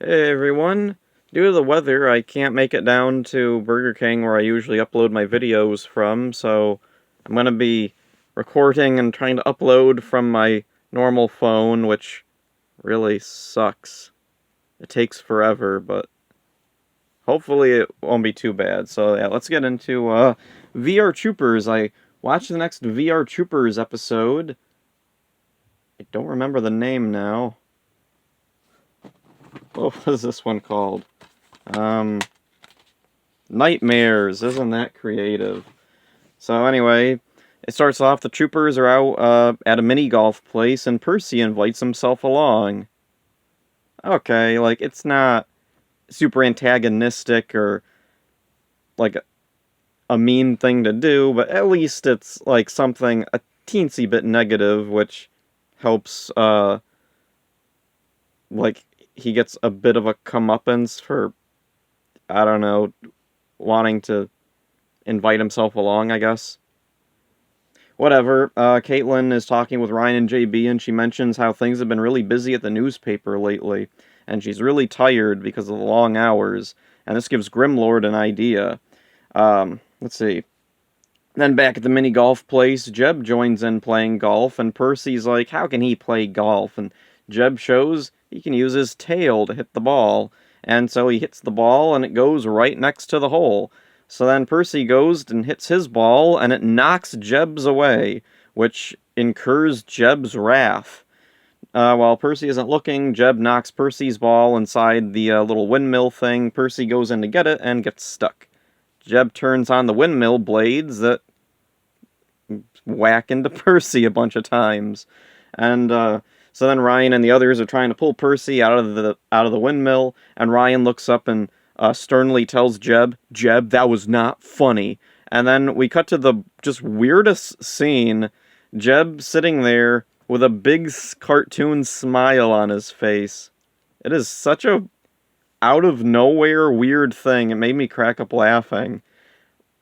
Hey everyone! Due to the weather, I can't make it down to Burger King where I usually upload my videos from, so I'm gonna be recording and trying to upload from my normal phone, which really sucks. It takes forever, but hopefully it won't be too bad. So yeah, let's get into VR Troopers. I watched the next VR Troopers episode. I don't remember the name now. What was this one called? Um, Nightmares, isn't that creative? So anyway, it starts off, the troopers are out at a mini golf place, and Percy invites himself along. Okay, like, it's not super antagonistic or, like, a mean thing to do, but at least it's, like, something a teensy bit negative, which helps, like, he gets a bit of a comeuppance for, I don't know, wanting to invite himself along, I guess. Whatever, Caitlin is talking with Ryan and JB, and she mentions how things have been really busy at the newspaper lately, and she's really tired because of the long hours, and this gives Grimlord an idea. Let's see. Then back at the mini golf place, Jeb joins in playing golf, and Percy's like, how can he play golf? And Jeb shows he can use his tail to hit the ball, and so he hits the ball, and it goes right next to the hole. So then Percy goes and hits his ball, and it knocks Jeb's away, which incurs Jeb's wrath. While Percy isn't looking, Jeb knocks Percy's ball inside the little windmill thing. Percy goes in to get it and gets stuck. Jeb turns on the windmill blades that whack into Percy a bunch of times. And so then Ryan and the others are trying to pull Percy out of the windmill, and Ryan looks up and sternly tells Jeb, that was not funny. And then we cut to the just weirdest scene, Jeb sitting there with a big cartoon smile on his face. It is such a out of nowhere weird thing. It made me crack up laughing.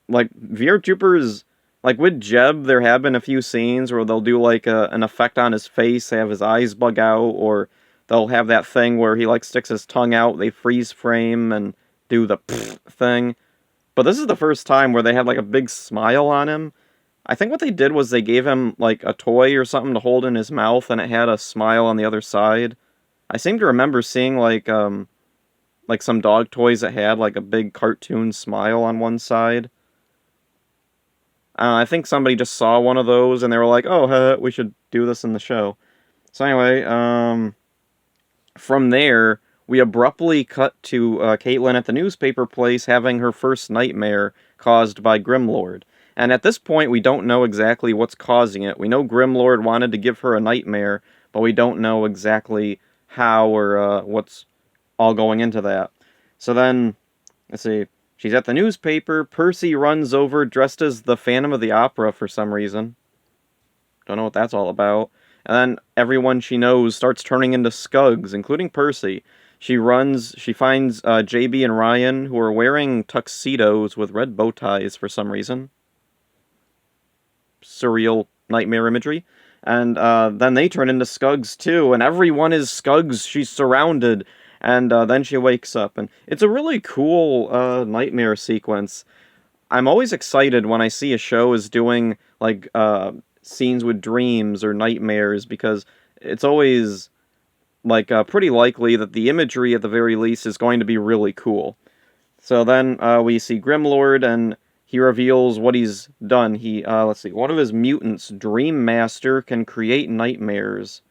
Like, VR Troopers, like with Jeb, there have been a few scenes where they'll do like an effect on his face, they have his eyes bug out, or they'll have that thing where he like sticks his tongue out, they freeze frame and do the thing. But this is the first time where they had like a big smile on him. I think what they did was they gave him like a toy or something to hold in his mouth, and it had a smile on the other side. I seem to remember seeing like some dog toys that had like a big cartoon smile on one side. I think somebody just saw one of those and they were like, oh, we should do this in the show. So anyway, from there, we abruptly cut to Caitlin at the newspaper place having her first nightmare caused by Grimlord. And at this point, we don't know exactly what's causing it. We know Grimlord wanted to give her a nightmare, but we don't know exactly how or what's all going into that. So then, let's see. She's at the newspaper. Percy runs over dressed as the Phantom of the Opera for some reason. Don't know what that's all about. And then everyone she knows starts turning into Scugs, including Percy. She finds JB and Ryan, who are wearing tuxedos with red bow ties for some reason. Surreal nightmare imagery. And then they turn into Scugs too, and everyone is Scugs. She's surrounded. And then she wakes up, and it's a really cool nightmare sequence. I'm always excited when I see a show is doing, like, scenes with dreams or nightmares, because it's always, like, pretty likely that the imagery, at the very least, is going to be really cool. So then we see Grimlord, and he reveals what he's done. Let's see, one of his mutants, Dream Master, can create nightmares.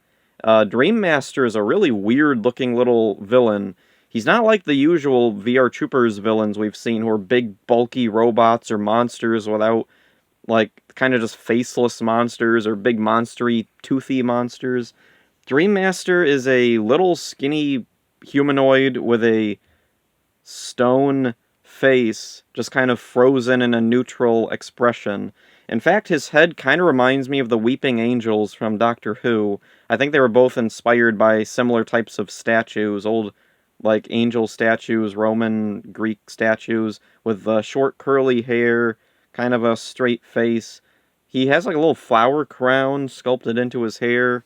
Dream Master is a really weird-looking little villain. He's not like the usual VR Troopers villains we've seen, who are big, bulky robots or monsters without, like, kind of just faceless monsters or big monstery, toothy monsters. Dream Master is a little skinny humanoid with a stone face, just kind of frozen in a neutral expression. In fact, his head kind of reminds me of the Weeping Angels from Doctor Who. I think they were both inspired by similar types of statues, old, like, angel statues, Roman, Greek statues, with short curly hair, kind of a straight face. He has, like, a little flower crown sculpted into his hair.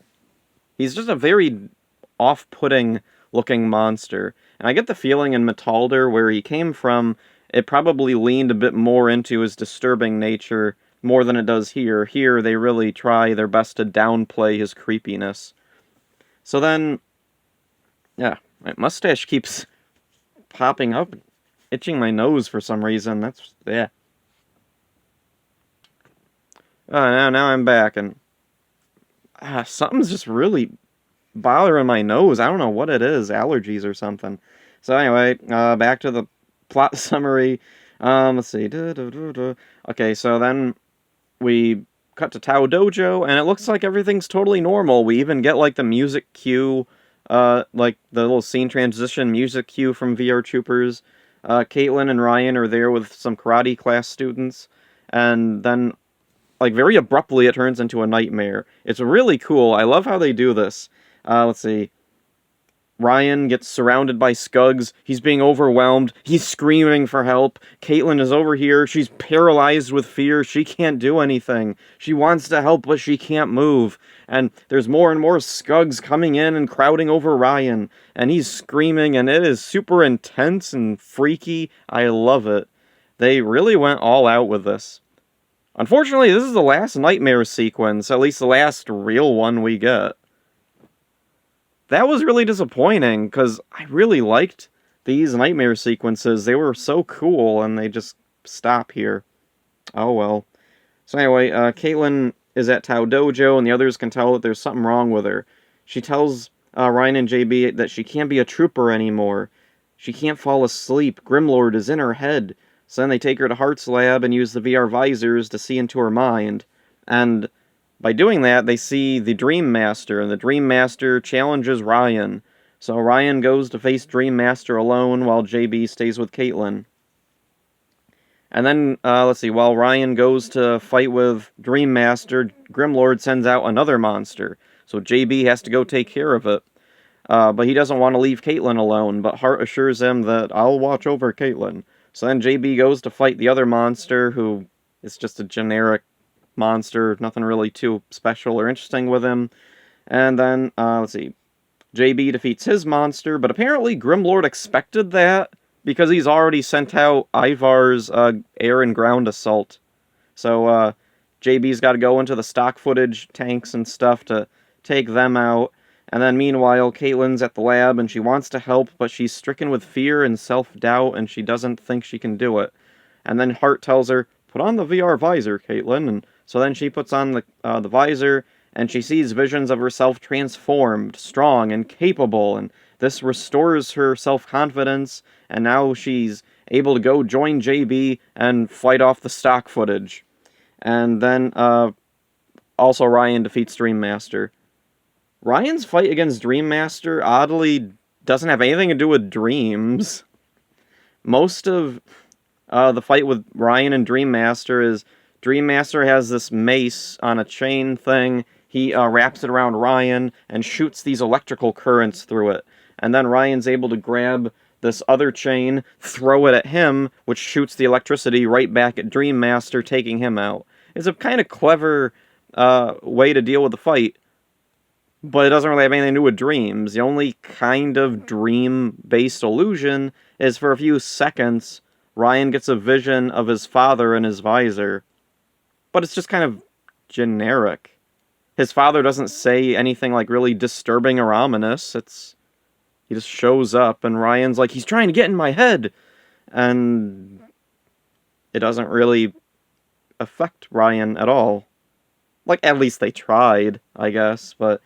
He's just a very off-putting looking monster. And I get the feeling in Metalder, where he came from, it probably leaned a bit more into his disturbing nature more than it does here. Here, they really try their best to downplay his creepiness. So then, yeah, my mustache keeps popping up, itching my nose for some reason. That's, yeah. Now I'm back, and something's just really bothering my nose. I don't know what it is, allergies or something. So anyway, back to the plot summary. Let's see. Okay, so then we cut to Tao Dojo, and it looks like everything's totally normal. We even get, like, the music cue, like, the little scene transition music cue from VR Troopers. Caitlin and Ryan are there with some karate class students, and then, like, very abruptly it turns into a nightmare. It's really cool. I love how they do this. Let's see. Ryan gets surrounded by Skugs. He's being overwhelmed. He's screaming for help. Caitlin is over here. She's paralyzed with fear. She can't do anything. She wants to help, but she can't move. And there's more and more Skugs coming in and crowding over Ryan. And he's screaming, and it is super intense and freaky. I love it. They really went all out with this. Unfortunately, this is the last nightmare sequence, at least the last real one we get. That was really disappointing, because I really liked these nightmare sequences. They were so cool, and they just stop here. Oh well. So anyway, Caitlin is at Tao Dojo, and the others can tell that there's something wrong with her. She tells Ryan and JB that she can't be a trooper anymore. She can't fall asleep. Grimlord is in her head. So then they take her to Hart's lab and use the VR visors to see into her mind. And by doing that, they see the Dream Master, and the Dream Master challenges Ryan. So Ryan goes to face Dream Master alone, while JB stays with Caitlin. And then, let's see, while Ryan goes to fight with Dream Master, Grimlord sends out another monster. So JB has to go take care of it. But he doesn't want to leave Caitlin alone, but Hart assures him that I'll watch over Caitlin. So then JB goes to fight the other monster, who is just a generic monster, nothing really too special or interesting with him. And then, let's see, JB defeats his monster, but apparently Grimlord expected that, because he's already sent out Ivar's air and ground assault. So JB's got to go into the stock footage tanks and stuff to take them out. And then meanwhile, Caitlin's at the lab, and she wants to help, but she's stricken with fear and self-doubt, and she doesn't think she can do it. And then Hart tells her, put on the VR visor, Caitlin, and so then she puts on the visor, and she sees visions of herself transformed, strong, and capable, and this restores her self-confidence, and now she's able to go join JB and fight off the stock footage. And then, also Ryan defeats Dream Master. Ryan's fight against Dream Master, oddly, doesn't have anything to do with dreams. Most of the fight with Ryan and Dream Master is Dream Master has this mace on a chain thing. He wraps it around Ryan and shoots these electrical currents through it. And then Ryan's able to grab this other chain, throw it at him, which shoots the electricity right back at Dream Master, taking him out. It's a kind of clever way to deal with the fight, but it doesn't really have anything to do with dreams. The only kind of dream-based illusion is for a few seconds, Ryan gets a vision of his father in his visor. But it's just kind of generic. His father doesn't say anything like really disturbing or ominous. He just shows up, and Ryan's like, he's trying to get in my head! And it doesn't really affect Ryan at all. Like, at least they tried, I guess, but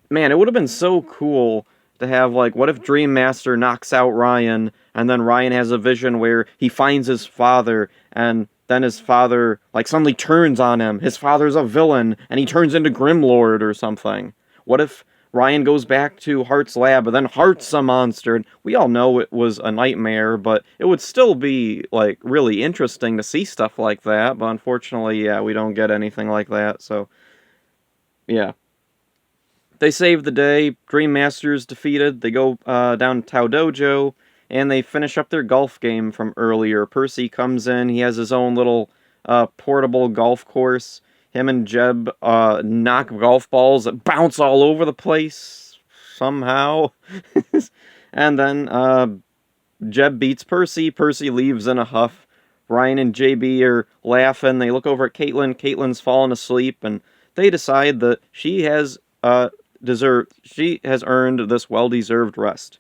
man, it would have been so cool to have, like, what if Dream Master knocks out Ryan, and then Ryan has a vision where he finds his father, and then his father, like, suddenly turns on him. His father's a villain, and he turns into Grimlord or something. What if Ryan goes back to Hart's lab, and then Hart's a monster? And we all know it was a nightmare, but it would still be, like, really interesting to see stuff like that, but unfortunately, yeah, we don't get anything like that, so yeah. They save the day, Dream Master's defeated, they go down to Tao Dojo, and they finish up their golf game from earlier. Percy comes in, he has his own little portable golf course. Him and Jeb knock golf balls that bounce all over the place. somehow. And then Jeb beats Percy. Percy leaves in a huff. Ryan and JB are laughing. They look over at Caitlin. Caitlin's fallen asleep, and they decide that she has earned this well-deserved rest.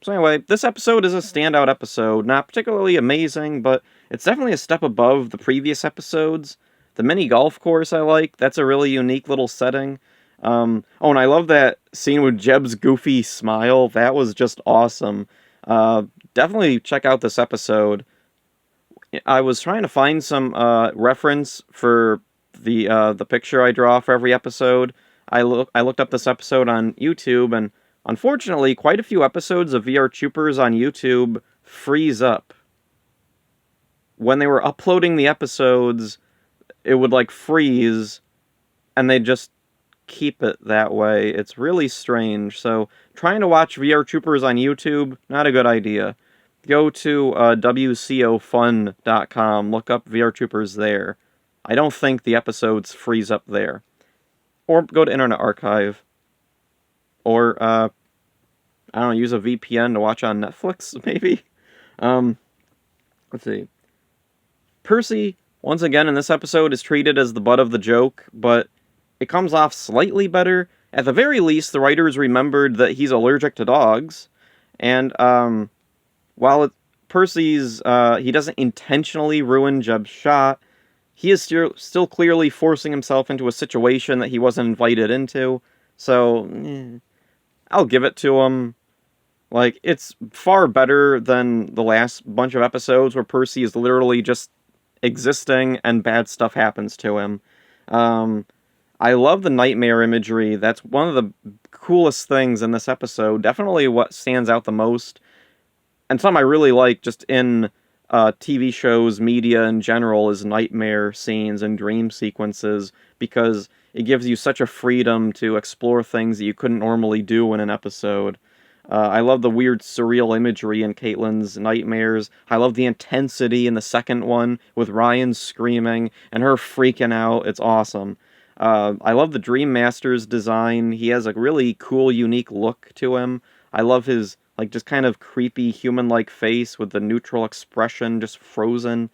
So anyway, this episode is a standout episode. Not particularly amazing, but it's definitely a step above the previous episodes. The mini golf course I like. That's a really unique little setting. And I love that scene with Jeb's goofy smile. That was just awesome. Definitely check out this episode. I was trying to find some reference for the picture I draw for every episode. I looked up this episode on YouTube, and unfortunately, quite a few episodes of VR Troopers on YouTube freeze up. When they were uploading the episodes, it would freeze, and they just keep it that way. It's really strange. So trying to watch VR Troopers on YouTube, not a good idea. Go to WCOFun.com, look up VR Troopers there. I don't think the episodes freeze up there. Or go to Internet Archive. Or, I don't know, use a VPN to watch on Netflix, maybe? Let's see. Percy, once again in this episode, is treated as the butt of the joke, but it comes off slightly better. At the very least, the writers remembered that he's allergic to dogs, and, while Percy's, he doesn't intentionally ruin Jeb's shot, he is still clearly forcing himself into a situation that he wasn't invited into, so, I'll give it to him. It's far better than the last bunch of episodes where Percy is literally just existing and bad stuff happens to him. I love the nightmare imagery. That's one of the coolest things in this episode. Definitely what stands out the most. And something I really like just in TV shows, media in general, is nightmare scenes and dream sequences, because it gives you such a freedom to explore things that you couldn't normally do in an episode. I love the weird surreal imagery in Caitlin's nightmares. I love the intensity in the second one with Ryan screaming and her freaking out. It's awesome. I love the Dream Master's design. He has a really cool, unique look to him. I love his just kind of creepy human-like face with the neutral expression just frozen.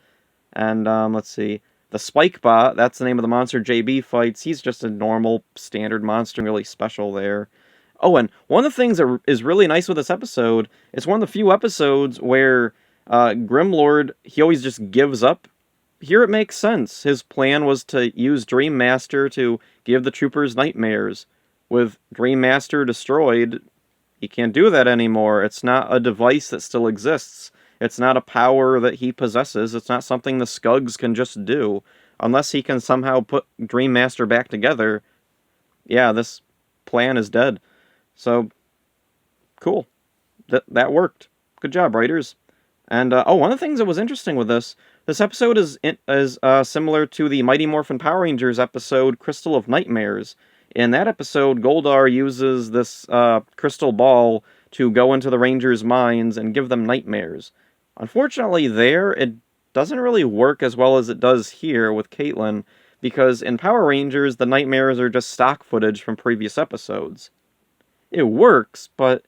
And, let's see. The Spike Bot, that's the name of the monster JB fights. He's just a normal, standard monster, really special there. Oh, and one of the things that is really nice with this episode, it's one of the few episodes where Grimlord, he always just gives up. Here it makes sense. His plan was to use Dream Master to give the troopers nightmares. With Dream Master destroyed, he can't do that anymore. It's not a device that still exists. It's not a power that he possesses. It's not something the Skugs can just do. Unless he can somehow put Dream Master back together, yeah, this plan is dead. So, cool. That worked. Good job, writers. And, one of the things that was interesting with this episode is similar to the Mighty Morphin Power Rangers episode, Crystal of Nightmares. In that episode, Goldar uses this crystal ball to go into the Rangers' minds and give them nightmares. Unfortunately, it doesn't really work as well as it does here with Caitlin, because in Power Rangers, the nightmares are just stock footage from previous episodes. It works, but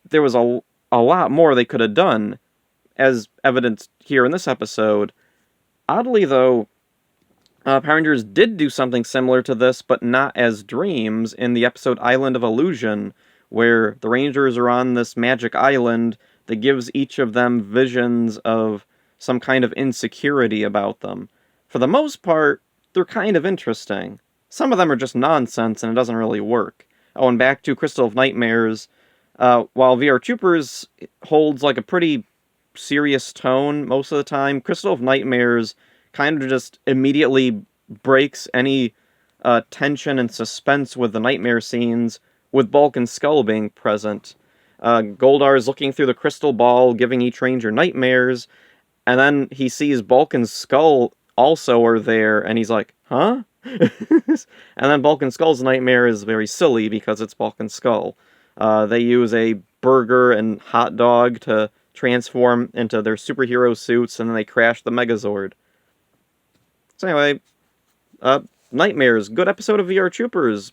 there was a lot more they could have done, as evidenced here in this episode. Oddly, though, Power Rangers did do something similar to this, but not as dreams, in the episode Island of Illusion, where the Rangers are on this magic island that gives each of them visions of some kind of insecurity about them. For the most part, they're kind of interesting. Some of them are just nonsense, and it doesn't really work. Oh, and back to Crystal of Nightmares, while VR Troopers holds a pretty serious tone most of the time, Crystal of Nightmares kind of just immediately breaks any tension and suspense with the nightmare scenes, with Bulk and Skull being present. Goldar is looking through the crystal ball, giving each ranger nightmares, and then he sees Bulk and Skull also are there, and he's like, huh? And then Bulk and Skull's nightmare is very silly, because it's Bulk and Skull. They use a burger and hot dog to transform into their superhero suits, and then they crash the Megazord. So anyway, Nightmares, good episode of VR Troopers.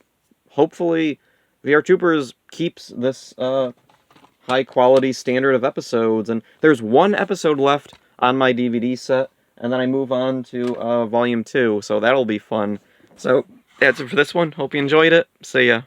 Hopefully, VR Troopers keeps this high quality standard of episodes, and there's one episode left on my DVD set, and then I move on to Volume 2, so that'll be fun. So, that's it for this one. Hope you enjoyed it. See ya.